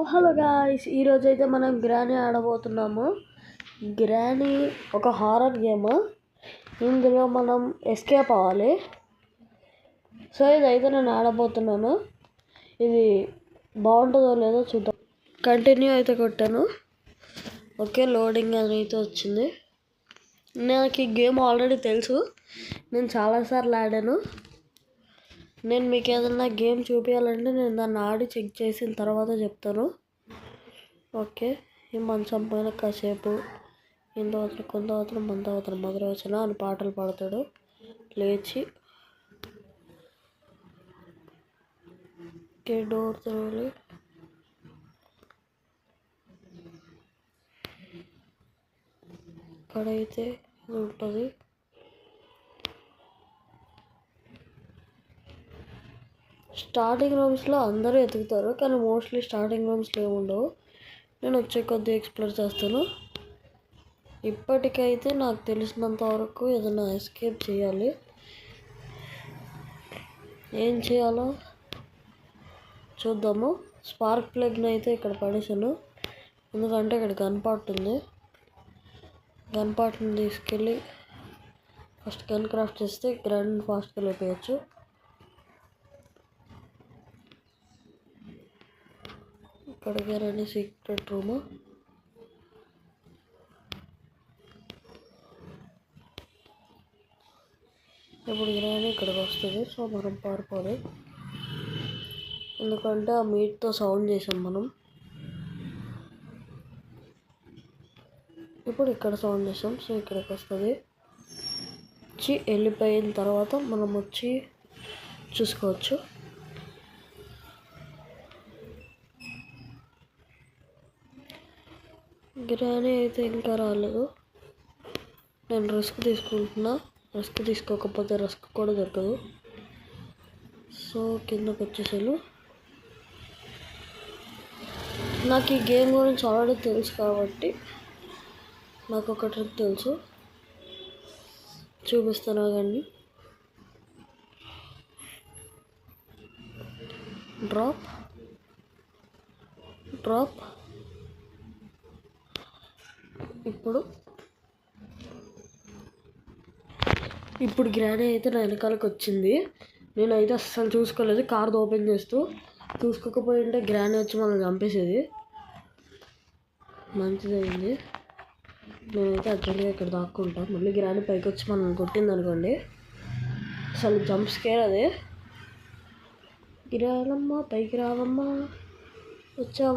Hello guys, ఈరోజైతే మనం granny ఆడబోతున్నాము. Granny ఒక హారర్ గేమ్. ఇందులో మనం ఎస్కేప్ అవ్వాలి. సో ఇదైతే నేను ఆడబోతున్నాను. ఇది బాగుంటుందో లేదో చూద్దాం. కంటిన్యూ అయితే కొట్టాను. ఓకే, లోడింగ్ అయితే వచ్చింది. నాకు ఈ గేమ్ ఆల్రెడీ తెలుసు, నేను చాలాసార్లు ఆడాను. నేను మీకు ఏదన్నా గేమ్ చూపించాలంటే నేను దాన్ని ఆడి చెక్ చేసిన తర్వాత చెప్తాను. ఓకే, ఈ మంచం పైన కాసేపు ఇంత అవతల కొంత అవతల మంత అవతల మధుర వచ్చిన అని పాటలు పాడతాడు. లేచి డోర్ తెరవాలి. ఇక్కడైతే ఇది ఉంటుంది. స్టార్టింగ్ రూమ్స్లో అందరూ ఎతుకుతారు, కానీ మోస్ట్లీ స్టార్టింగ్ రూమ్స్లో ఏముండవు. నేను వచ్చే కొద్దిగా ఎక్స్ప్లోర్ చేస్తాను. ఇప్పటికైతే నాకు తెలిసినంత వరకు ఏదైనా ఎస్కేప్ చేయాలి. ఏం చేయాలో చూద్దాము. స్పార్క్ ప్లగ్ని అయితే ఇక్కడ పడేసాను, ఎందుకంటే ఇక్కడ గన్ పార్ట్ ఉంది. గన్ పార్ట్ని తీసుకెళ్ళి ఫస్ట్ గన్ క్రాఫ్ట్ చేస్తే గ్రాండ్ ఫాస్ట్గా లేపేయచ్చు. ఇక్కడికి రండి, సీక్రెట్ రూమ్. ఇప్పుడు గ్రానీ ఇక్కడికి వస్తుంది. సో మనం పారిపోవాలి, ఎందుకంటే ఆ మీట్తో సౌండ్ చేసాం మనం. ఇప్పుడు ఇక్కడ సౌండ్ చేసాం, సో ఇక్కడికి వస్తుంది. వచ్చి వెళ్ళిపోయిన తర్వాత మనం వచ్చి చూసుకోవచ్చు. గ్రానీ అయితే ఇంకా రాలేదు. నేను రిస్క్ తీసుకుంటున్నా. రిస్క్ తీసుకోకపోతే రిస్క్ కూడా దొరకదు. సో కిందకు వచ్చేసాను. నాకు ఈ గేమ్ గురించి ఆల్రెడీ తెలుసు కాబట్టి నాకు ఒక ట్రిక్ తెలుసు, చూపిస్తాను కానీ. Drop drop. ఇప్పుడు గ్రానీ అయితే నా వెనకాలకు వచ్చింది. నేనైతే అస్సలు చూసుకోలేదు. కార్ ఓపెన్ చేస్తూ చూసుకోకపోయి ఉంటే గ్రానీ వచ్చి మనల్ని చంపేసేది. మంచిదైంది. నేనైతే అర్జెంట్గా ఇక్కడ దాక్కుంటా. మళ్ళీ గ్రానీ పైకి వచ్చి మనల్ని కొట్టింది అనుకోండి, అసలు జంప్ స్కేర్ అదే. గిరాలమ్మ పైకి రావమ్మా, వచ్చావు.